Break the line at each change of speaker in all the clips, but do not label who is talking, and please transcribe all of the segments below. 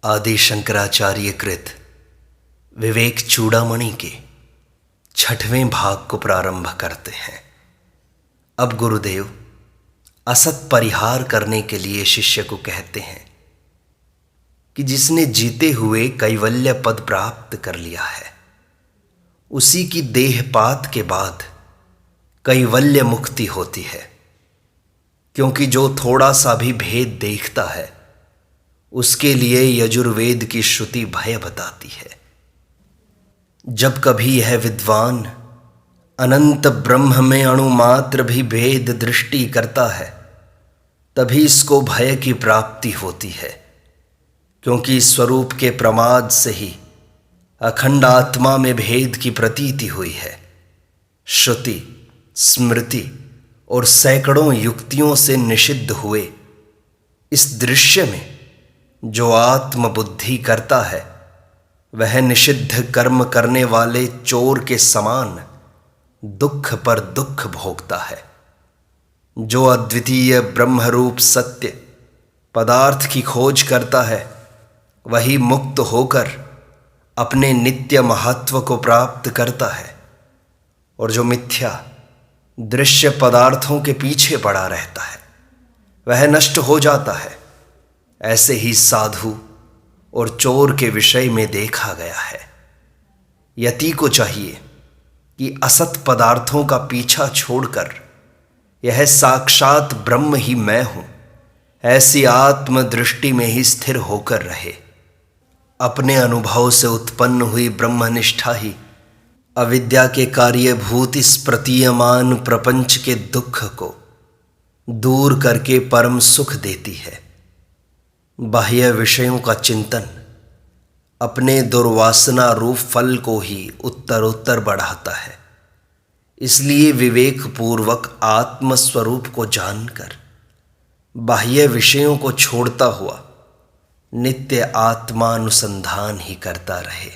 आदि शंकराचार्य कृत विवेक चूड़ामणि के 6वें भाग को प्रारंभ करते हैं। अब गुरुदेव असत परिहार करने के लिए शिष्य को कहते हैं कि जिसने जीते हुए कैवल्य पद प्राप्त कर लिया है, उसी की देहपात के बाद कैवल्य मुक्ति होती है। क्योंकि जो थोड़ा सा भी भेद देखता है, उसके लिए यजुर्वेद की श्रुति भय बताती है। जब कभी यह विद्वान अनंत ब्रह्म में अणुमात्र भी भेद दृष्टि करता है, तभी इसको भय की प्राप्ति होती है। क्योंकि स्वरूप के प्रमाद से ही अखंड आत्मा में भेद की प्रतीति हुई है। श्रुति, स्मृति और सैकड़ों युक्तियों से निषिद्ध हुए इस दृश्य में जो आत्मबुद्धि करता है, वह निषिद्ध कर्म करने वाले चोर के समान दुख पर दुख भोगता है। जो अद्वितीय ब्रह्मरूप सत्य पदार्थ की खोज करता है, वही मुक्त होकर अपने नित्य महत्व को प्राप्त करता है। और जो मिथ्या दृश्य पदार्थों के पीछे पड़ा रहता है, वह नष्ट हो जाता है। ऐसे ही साधु और चोर के विषय में देखा गया है। यति को चाहिए कि असत पदार्थों का पीछा छोड़कर यह साक्षात ब्रह्म ही मैं हूं, ऐसी आत्म दृष्टि में ही स्थिर होकर रहे। अपने अनुभव से उत्पन्न हुई ब्रह्मनिष्ठा ही अविद्या के कार्यभूत इस प्रतीयमान प्रपंच के दुख को दूर करके परम सुख देती है। बाह्य विषयों का चिंतन अपने दुर्वासना रूप फल को ही उत्तरोत्तर बढ़ाता है। इसलिए विवेक पूर्वक आत्मस्वरूप को जानकर बाह्य विषयों को छोड़ता हुआ नित्य आत्मानुसंधान ही करता रहे।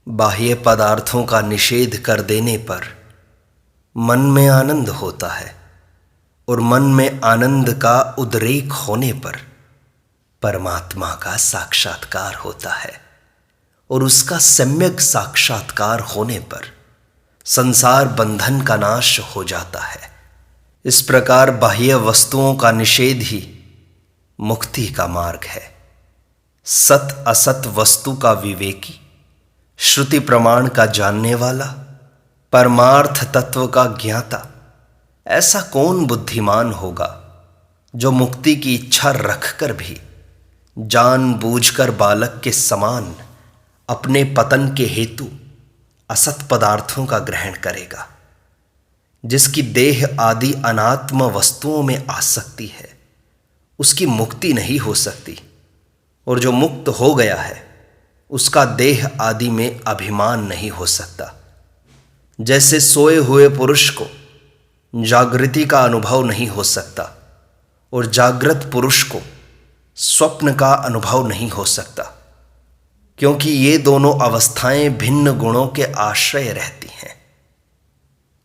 बाह्य पदार्थों का निषेध कर देने पर मन में आनंद होता है, और मन में आनंद का उद्रेक होने पर परमात्मा का साक्षात्कार होता है, और उसका सम्यक साक्षात्कार होने पर संसार बंधन का नाश हो जाता है। इस प्रकार बाह्य वस्तुओं का निषेध ही मुक्ति का मार्ग है। सत असत वस्तु का विवेकी, श्रुति प्रमाण का जानने वाला, परमार्थ तत्व का ज्ञाता, ऐसा कौन बुद्धिमान होगा जो मुक्ति की इच्छा रखकर भी जानबूझकर बालक के समान अपने पतन के हेतु असत पदार्थों का ग्रहण करेगा। जिसकी देह आदि अनात्म वस्तुओं में आसक्ति है, उसकी मुक्ति नहीं हो सकती, और जो मुक्त हो गया है, उसका देह आदि में अभिमान नहीं हो सकता। जैसे सोए हुए पुरुष को जागृति का अनुभव नहीं हो सकता, और जागृत पुरुष को स्वप्न का अनुभव नहीं हो सकता, क्योंकि ये दोनों अवस्थाएं भिन्न गुणों के आश्रय रहती हैं।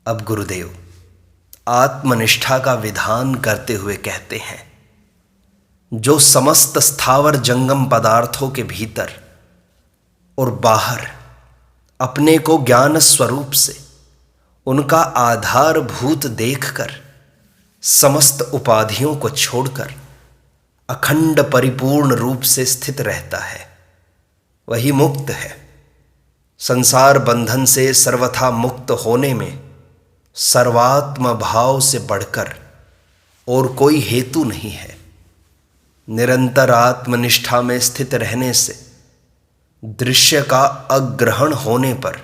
अब गुरुदेव आत्मनिष्ठा का विधान करते हुए कहते हैं, जो समस्त स्थावर जंगम पदार्थों के भीतर और बाहर अपने को ज्ञान स्वरूप से उनका आधारभूत देखकर समस्त उपाधियों को छोड़कर अखंड परिपूर्ण रूप से स्थित रहता है, वही मुक्त है। संसार बंधन से सर्वथा मुक्त होने में सर्वात्म भाव से बढ़कर और कोई हेतु नहीं है। निरंतर आत्मनिष्ठा में स्थित रहने से दृश्य का अग्रहण होने पर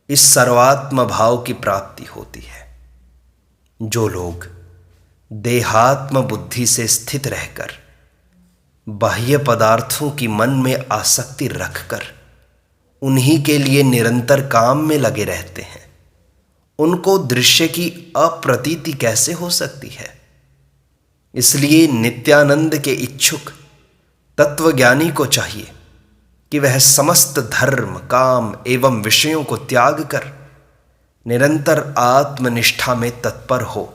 इस सर्वात्म भाव की प्राप्ति होती है। जो लोग देहात्म बुद्धि से स्थित रहकर बाह्य पदार्थों की मन में आसक्ति रखकर उन्हीं के लिए निरंतर काम में लगे रहते हैं, उनको दृश्य की अप्रतीति कैसे हो सकती है। इसलिए नित्यानंद के इच्छुक तत्वज्ञानी को चाहिए कि वह समस्त धर्म, काम एवं विषयों को त्याग कर निरंतर आत्मनिष्ठा में तत्पर हो।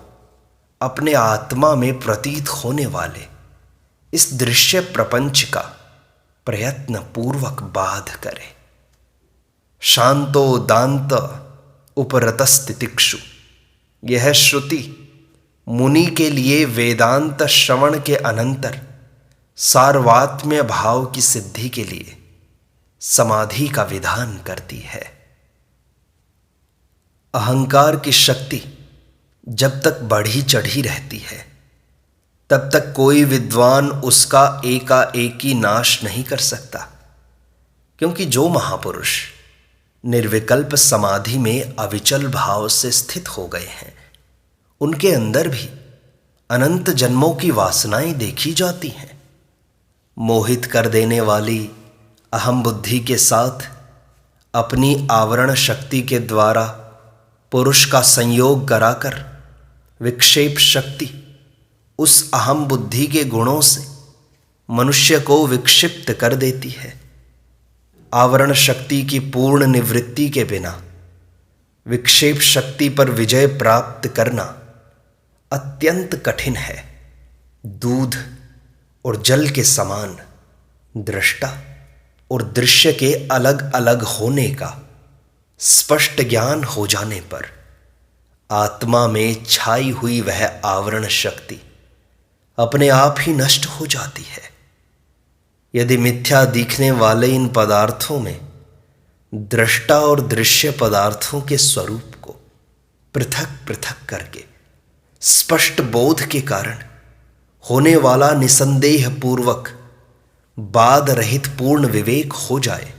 अपने आत्मा में प्रतीत होने वाले इस दृश्य प्रपंच का प्रयत्न पूर्वक बाध करे। शांतो दांत उपरतस्तितिक्षु, यह श्रुति मुनि के लिए वेदांत श्रवण के अनंतर सार्वात्म्य भाव की सिद्धि के लिए समाधि का विधान करती है। अहंकार की शक्ति जब तक बढ़ी चढ़ी रहती है तब तक कोई विद्वान उसका एकाएकी नाश नहीं कर सकता, क्योंकि जो महापुरुष निर्विकल्प समाधि में अविचल भाव से स्थित हो गए हैं उनके अंदर भी अनंत जन्मों की वासनाएं देखी जाती हैं। मोहित कर देने वाली अहम बुद्धि के साथ अपनी आवरण शक्ति के द्वारा पुरुष का संयोग कराकर विक्षेप शक्ति उस अहम बुद्धि के गुणों से मनुष्य को विक्षिप्त कर देती है। आवरण शक्ति की पूर्ण निवृत्ति के बिना विक्षेप शक्ति पर विजय प्राप्त करना अत्यंत कठिन है। दूध और जल के समान दृष्टा और दृश्य के अलग अलग होने का स्पष्ट ज्ञान हो जाने पर आत्मा में छाई हुई वह आवरण शक्ति अपने आप ही नष्ट हो जाती है। यदि मिथ्या दिखने वाले इन पदार्थों में दृष्टा और दृश्य पदार्थों के स्वरूप को पृथक पृथक करके स्पष्ट बोध के कारण होने वाला निसंदेह पूर्वक बाध रहित पूर्ण विवेक हो जाए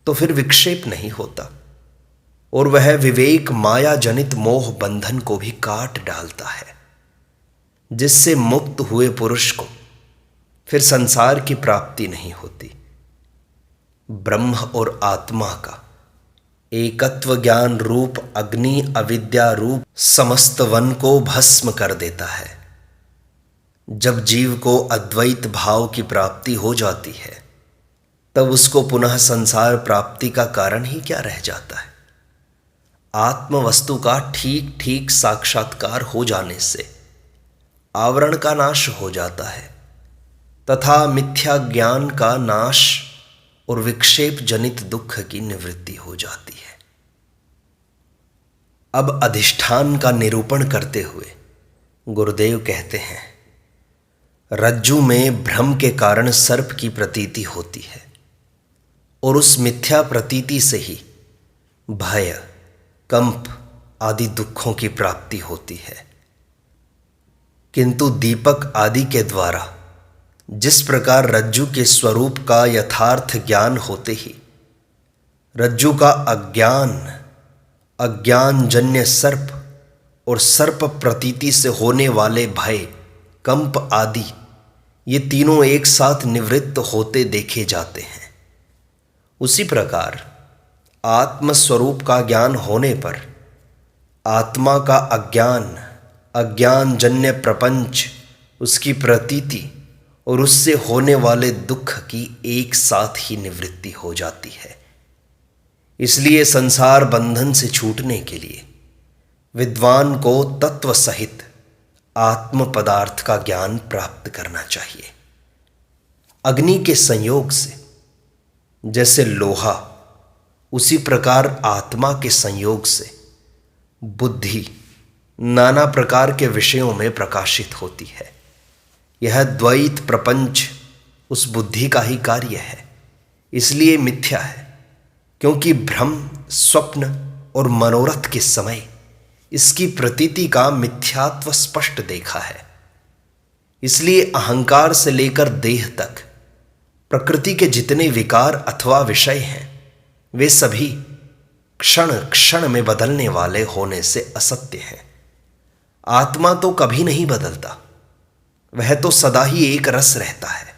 तो फिर विक्षेप नहीं होता और वह विवेक माया जनित मोह बंधन को भी काट डालता है, जिससे मुक्त हुए पुरुष को फिर संसार की प्राप्ति नहीं होती। ब्रह्म और आत्मा का एकत्व ज्ञान रूप अग्नि अविद्या रूप समस्त वन को भस्म कर देता है। जब जीव को अद्वैत भाव की प्राप्ति हो जाती है तब उसको पुनः संसार प्राप्ति का कारण ही क्या रह जाता है। आत्म वस्तु का ठीक ठीक साक्षात्कार हो जाने से आवरण का नाश हो जाता है तथा मिथ्या ज्ञान का नाश और विक्षेप जनित दुख की निवृत्ति हो जाती है। अब अधिष्ठान का निरूपण करते हुए गुरुदेव कहते हैं, रज्जु में भ्रम के कारण सर्प की प्रतीति होती है और उस मिथ्या प्रतीति से ही भय कंप आदि दुखों की प्राप्ति होती है। किंतु दीपक आदि के द्वारा जिस प्रकार रज्जु के स्वरूप का यथार्थ ज्ञान होते ही रज्जु का अज्ञानजन्य सर्प और सर्प प्रतीति से होने वाले भय कंप आदि ये तीनों एक साथ निवृत्त होते देखे जाते हैं। उसी प्रकार आत्मस्वरूप का ज्ञान होने पर आत्मा का अज्ञानजन्य प्रपंच उसकी प्रतीति और उससे होने वाले दुख की एक साथ ही निवृत्ति हो जाती है। इसलिए संसार बंधन से छूटने के लिए विद्वान को तत्व सहित आत्म पदार्थ का ज्ञान प्राप्त करना चाहिए। अग्नि के संयोग से जैसे लोहा, उसी प्रकार आत्मा के संयोग से बुद्धि नाना प्रकार के विषयों में प्रकाशित होती है। यह द्वैत प्रपंच उस बुद्धि का ही कार्य है, इसलिए मिथ्या है, क्योंकि भ्रम स्वप्न और मनोरथ के समय इसकी प्रतीति का मिथ्यात्व स्पष्ट देखा है। इसलिए अहंकार से लेकर देह तक प्रकृति के जितने विकार अथवा विषय हैं वे सभी क्षण क्षण में बदलने वाले होने से असत्य हैं। आत्मा तो कभी नहीं बदलता, वह तो सदा ही एक रस रहता है।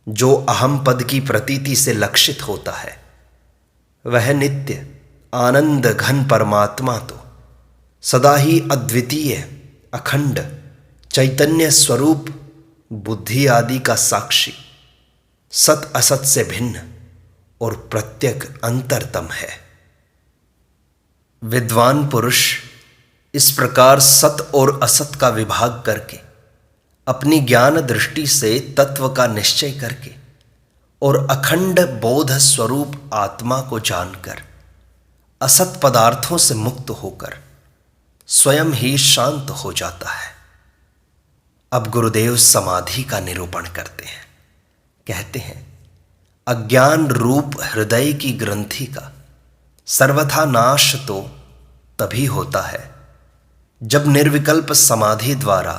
जो अहम पद की प्रतीति से लक्षित होता है वह नित्य आनंद घन परमात्मा तो सदा ही अद्वितीय अखंड चैतन्य स्वरूप बुद्धि आदि का साक्षी सत असत से भिन्न और प्रत्यक अंतरतम है। विद्वान पुरुष इस प्रकार सत और असत का विभाग करके अपनी ज्ञान दृष्टि से तत्व का निश्चय करके और अखंड बोध स्वरूप आत्मा को जानकर असत पदार्थों से मुक्त होकर स्वयं ही शांत हो जाता है। अब गुरुदेव समाधि का निरूपण करते हैं। कहते हैं, अज्ञान रूप हृदय की ग्रंथि का सर्वथा नाश तो तभी होता है जब निर्विकल्प समाधि द्वारा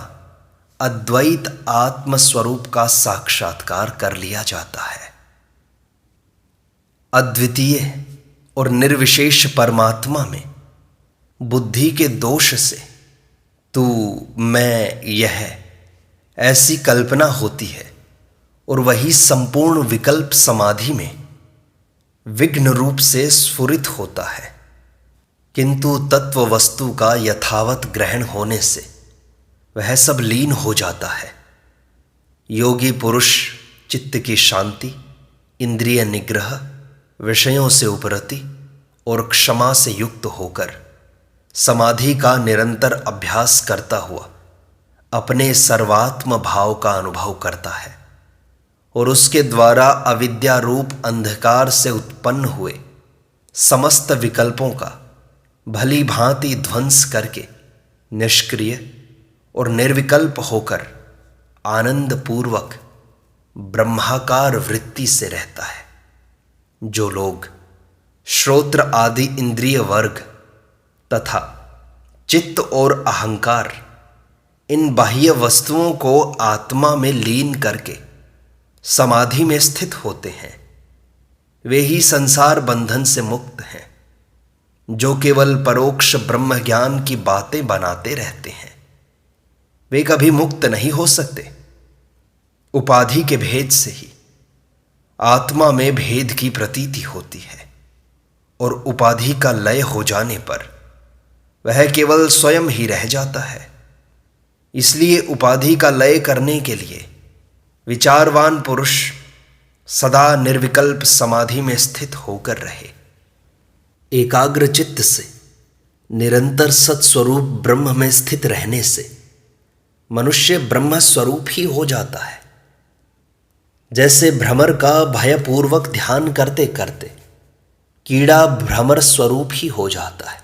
अद्वैत आत्म स्वरूप का साक्षात्कार कर लिया जाता है। अद्वितीय और निर्विशेष परमात्मा में बुद्धि के दोष से तू मैं यह ऐसी कल्पना होती है और वही संपूर्ण विकल्प समाधि में विघ्न रूप से स्फुरित होता है, किंतु तत्व वस्तु का यथावत ग्रहण होने से वह सब लीन हो जाता है। योगी पुरुष चित्त की शांति, इंद्रिय निग्रह, विषयों से उपरति और क्षमा से युक्त होकर समाधि का निरंतर अभ्यास करता हुआ अपने सर्वात्म भाव का अनुभव करता है और उसके द्वारा अविद्या रूप अंधकार से उत्पन्न हुए समस्त विकल्पों का भली भांति ध्वंस करके निष्क्रिय और निर्विकल्प होकर आनंद पूर्वक ब्रह्माकार वृत्ति से रहता है। जो लोग श्रोत्र आदि इंद्रिय वर्ग तथा चित्त और अहंकार इन बाह्य वस्तुओं को आत्मा में लीन करके समाधि में स्थित होते हैं, वे ही संसार बंधन से मुक्त हैं। जो केवल परोक्ष ब्रह्म ज्ञान की बातें बनाते रहते हैं, वे कभी मुक्त नहीं हो सकते। उपाधि के भेद से ही आत्मा में भेद की प्रतीति होती है और उपाधि का लय हो जाने पर वह केवल स्वयं ही रह जाता है। इसलिए उपाधि का लय करने के लिए विचारवान पुरुष सदा निर्विकल्प समाधि में स्थित होकर रहे। एकाग्र चित्त से निरंतर सत्स्वरूप ब्रह्म में स्थित रहने से मनुष्य ब्रह्म स्वरूप ही हो जाता है। जैसे भ्रमर का भयपूर्वक ध्यान करते करते कीड़ा भ्रमर स्वरूप ही हो जाता है,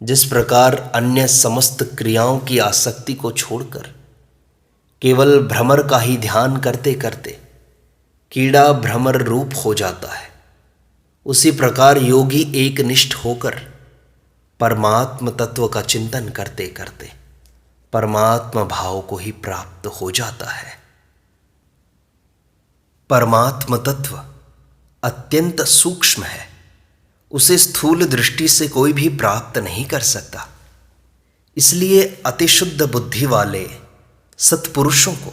जिस प्रकार अन्य समस्त क्रियाओं की आसक्ति को छोड़कर केवल भ्रमर का ही ध्यान करते करते कीड़ा भ्रमर रूप हो जाता है, उसी प्रकार योगी एकनिष्ठ होकर परमात्म तत्व का चिंतन करते करते परमात्म भाव को ही प्राप्त हो जाता है। परमात्म तत्व अत्यंत सूक्ष्म है, उसे स्थूल दृष्टि से कोई भी प्राप्त नहीं कर सकता। इसलिए अतिशुद्ध बुद्धि वाले सत्पुरुषों को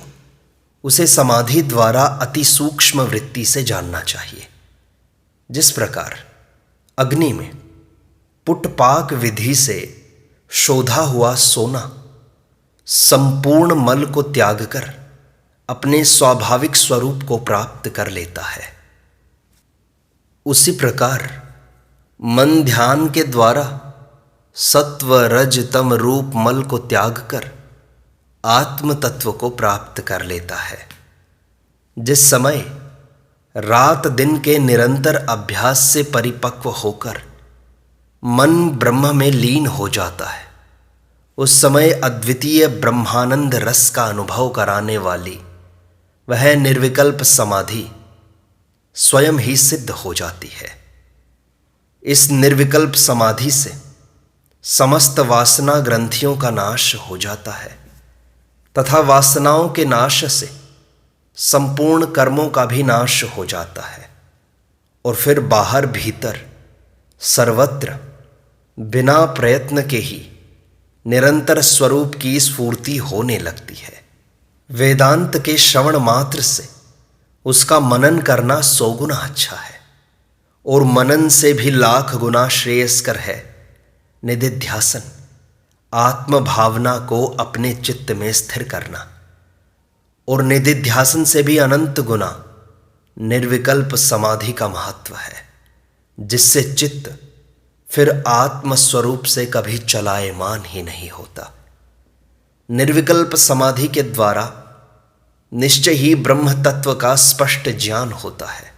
उसे समाधि द्वारा अति सूक्ष्म वृत्ति से जानना चाहिए। जिस प्रकार अग्नि में पुटपाक विधि से शोधा हुआ सोना संपूर्ण मल को त्याग कर अपने स्वाभाविक स्वरूप को प्राप्त कर लेता है, उसी प्रकार मन ध्यान के द्वारा सत्व रज तम रूप मल को त्याग कर आत्म तत्व को प्राप्त कर लेता है। जिस समय रात दिन के निरंतर अभ्यास से परिपक्व होकर मन ब्रह्म में लीन हो जाता है, उस समय अद्वितीय ब्रह्मानंद रस का अनुभव कराने वाली वह निर्विकल्प समाधि स्वयं ही सिद्ध हो जाती है। इस निर्विकल्प समाधि से समस्त वासना ग्रंथियों का नाश हो जाता है तथा वासनाओं के नाश से संपूर्ण कर्मों का भी नाश हो जाता है और फिर बाहर भीतर सर्वत्र बिना प्रयत्न के ही निरंतर स्वरूप की स्फूर्ति होने लगती है। वेदांत के श्रवण मात्र से उसका मनन करना 100 गुना अच्छा है और मनन से भी लाख गुना श्रेयस्कर है निधिध्यासन, आत्म भावना को अपने चित्त में स्थिर करना, और निधिध्यासन से भी अनंत गुना निर्विकल्प समाधि का महत्व है, जिससे चित्त फिर आत्म स्वरूप से कभी चलायमान ही नहीं होता। निर्विकल्प समाधि के द्वारा निश्चय ही ब्रह्म तत्व का स्पष्ट ज्ञान होता है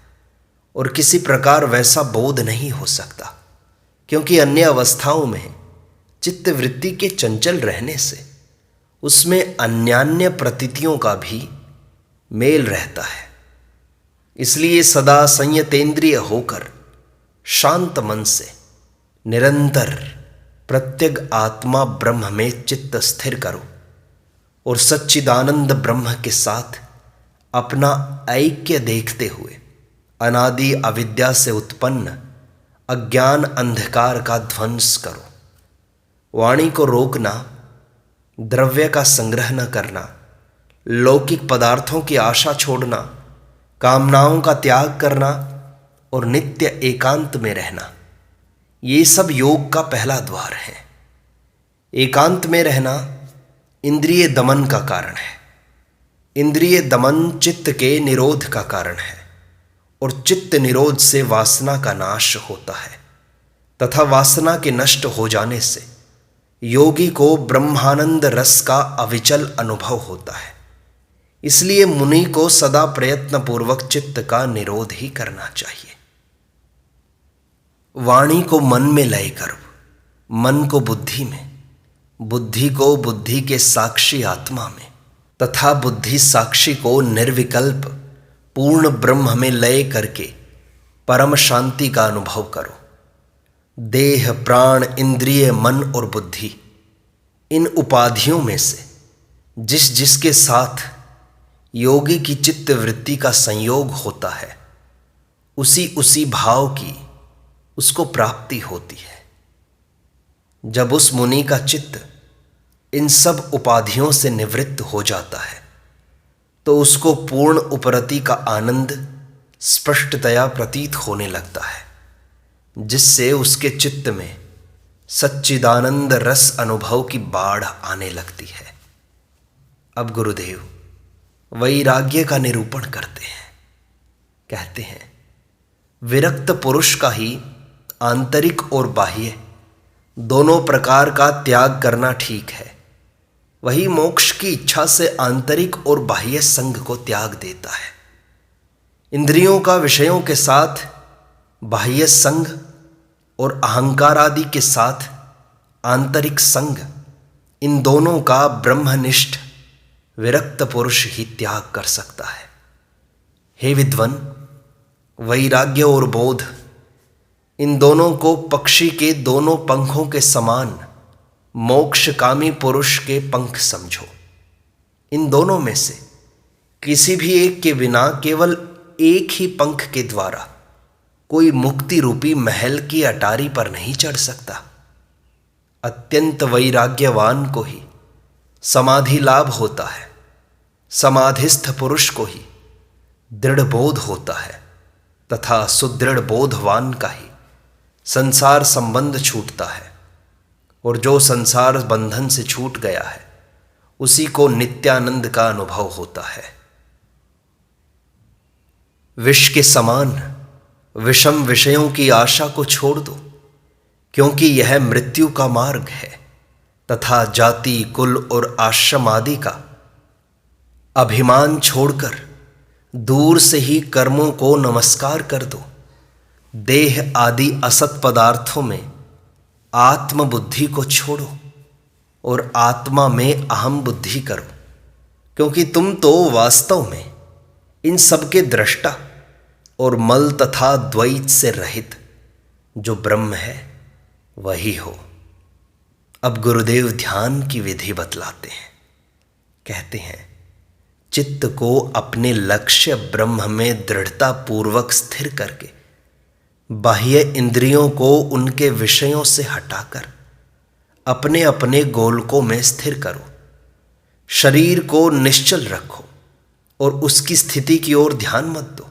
और किसी प्रकार वैसा बोध नहीं हो सकता, क्योंकि अन्य अवस्थाओं में चित्त वृत्ति के चंचल रहने से उसमें अन्यान्य प्रतीतियों का भी मेल रहता है। इसलिए सदा संयतेंद्रिय होकर शांत मन से निरंतर प्रत्यग आत्मा ब्रह्म में चित्त स्थिर करो और सच्चिदानंद ब्रह्म के साथ अपना ऐक्य देखते हुए अनादि अविद्या से उत्पन्न अज्ञान अंधकार का ध्वंस करो। वाणी को रोकना, द्रव्य का संग्रह न करना, लौकिक पदार्थों की आशा छोड़ना, कामनाओं का त्याग करना और नित्य एकांत में रहना, ये सब योग का पहला द्वार है। एकांत में रहना इंद्रिय दमन का कारण है। इंद्रिय दमन चित्त के निरोध का कारण है और चित्त निरोध से वासना का नाश होता है तथा वासना के नष्ट हो जाने से योगी को ब्रह्मानंद रस का अविचल अनुभव होता है। इसलिए मुनि को सदा प्रयत्न पूर्वक चित्त का निरोध ही करना चाहिए। वाणी को मन में लय करो, मन को बुद्धि में, बुद्धि को बुद्धि के साक्षी आत्मा में तथा बुद्धि साक्षी को निर्विकल्प पूर्ण ब्रह्म में लय करके परम शांति का अनुभव करो। देह, प्राण, इंद्रिय, मन और बुद्धि, इन उपाधियों में से जिस जिसके साथ योगी की चित्त वृत्ति का संयोग होता है उसी उसी भाव की उसको प्राप्ति होती है। जब उस मुनि का चित्त इन सब उपाधियों से निवृत्त हो जाता है तो उसको पूर्ण उपरति का आनंद स्पष्टतया प्रतीत होने लगता है, जिससे उसके चित्त में सच्चिदानंद रस अनुभव की बाढ़ आने लगती है। अब गुरुदेव वैराग्य का निरूपण करते हैं। कहते हैं, विरक्त पुरुष का ही आंतरिक और बाह्य दोनों प्रकार का त्याग करना ठीक है। वही मोक्ष की इच्छा से आंतरिक और बाह्य संग को त्याग देता है। इंद्रियों का विषयों के साथ बाह्य संग और अहंकार आदि के साथ आंतरिक संग, इन दोनों का ब्रह्मनिष्ठ विरक्त पुरुष ही त्याग कर सकता है। हे विद्वन, वैराग्य और बोध, इन दोनों को पक्षी के दोनों पंखों के समान मोक्षकामी पुरुष के पंख समझो। इन दोनों में से किसी भी एक के बिना केवल एक ही पंख के द्वारा कोई मुक्ति रूपी महल की अटारी पर नहीं चढ़ सकता। अत्यंत वैराग्यवान को ही समाधि लाभ होता है। समाधिस्थ पुरुष को ही दृढ़ बोध होता है तथा सुदृढ़ बोधवान का ही संसार संबंध छूटता है, और जो संसार बंधन से छूट गया है उसी को नित्यानंद का अनुभव होता है। विष के समान विषम विषयों की आशा को छोड़ दो, क्योंकि यह मृत्यु का मार्ग है तथा जाति, कुल और आश्रम आदि का अभिमान छोड़कर दूर से ही कर्मों को नमस्कार कर दो। देह आदि असत पदार्थों में आत्म बुद्धि को छोड़ो और आत्मा में अहम बुद्धि करो, क्योंकि तुम तो वास्तव में इन सब के दृष्टा और मल तथा द्वैत से रहित जो ब्रह्म है वही हो। अब गुरुदेव ध्यान की विधि बतलाते हैं। कहते हैं, चित्त को अपने लक्ष्य ब्रह्म में दृढ़ता पूर्वक स्थिर करके बाह्य इंद्रियों को उनके विषयों से हटाकर अपने अपने गोलकों में स्थिर करो। शरीर को निश्चल रखो और उसकी स्थिति की ओर ध्यान मत दो।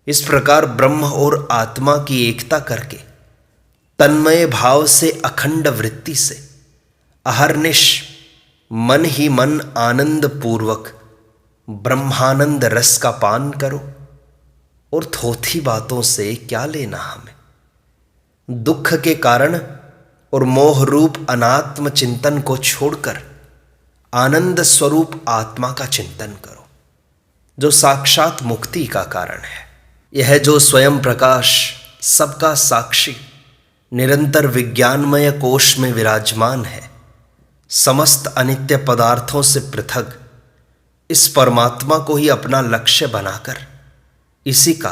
इस प्रकार ब्रह्म और आत्मा की एकता करके तन्मय भाव से अखंड वृत्ति से अहर्निश मन ही मन आनंद पूर्वक ब्रह्मानंद रस का पान करो। और थोथी बातों से क्या लेना हमें। दुख के कारण और मोह रूप अनात्म चिंतन को छोड़कर आनंद स्वरूप आत्मा का चिंतन करो, जो साक्षात मुक्ति का कारण है। यह जो स्वयं प्रकाश, सबका साक्षी, निरंतर विज्ञानमय कोश में विराजमान है, समस्त अनित्य पदार्थों से पृथक इस परमात्मा को ही अपना लक्ष्य बनाकर इसी का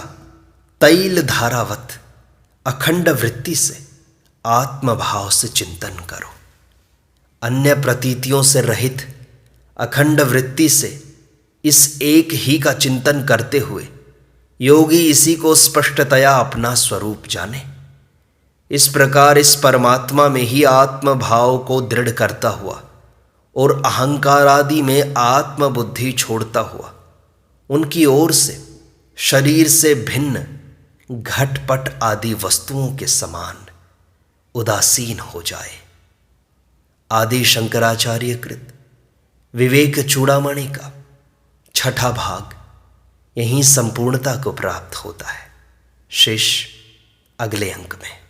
तैल धारावत अखंड वृत्ति से आत्मभाव से चिंतन करो। अन्य प्रतीतियों से रहित अखंड वृत्ति से इस एक ही का चिंतन करते हुए योगी इसी को स्पष्टतया अपना स्वरूप जाने। इस प्रकार इस परमात्मा में ही आत्मभाव को दृढ़ करता हुआ और अहंकार आदि में आत्मबुद्धि छोड़ता हुआ उनकी ओर से शरीर से भिन्न घटपट आदि वस्तुओं के समान उदासीन हो जाए। आदि शंकराचार्य कृत विवेक चूड़ामणि का छठा भाग यहीं संपूर्णता को प्राप्त होता है। शेष अगले अंक में।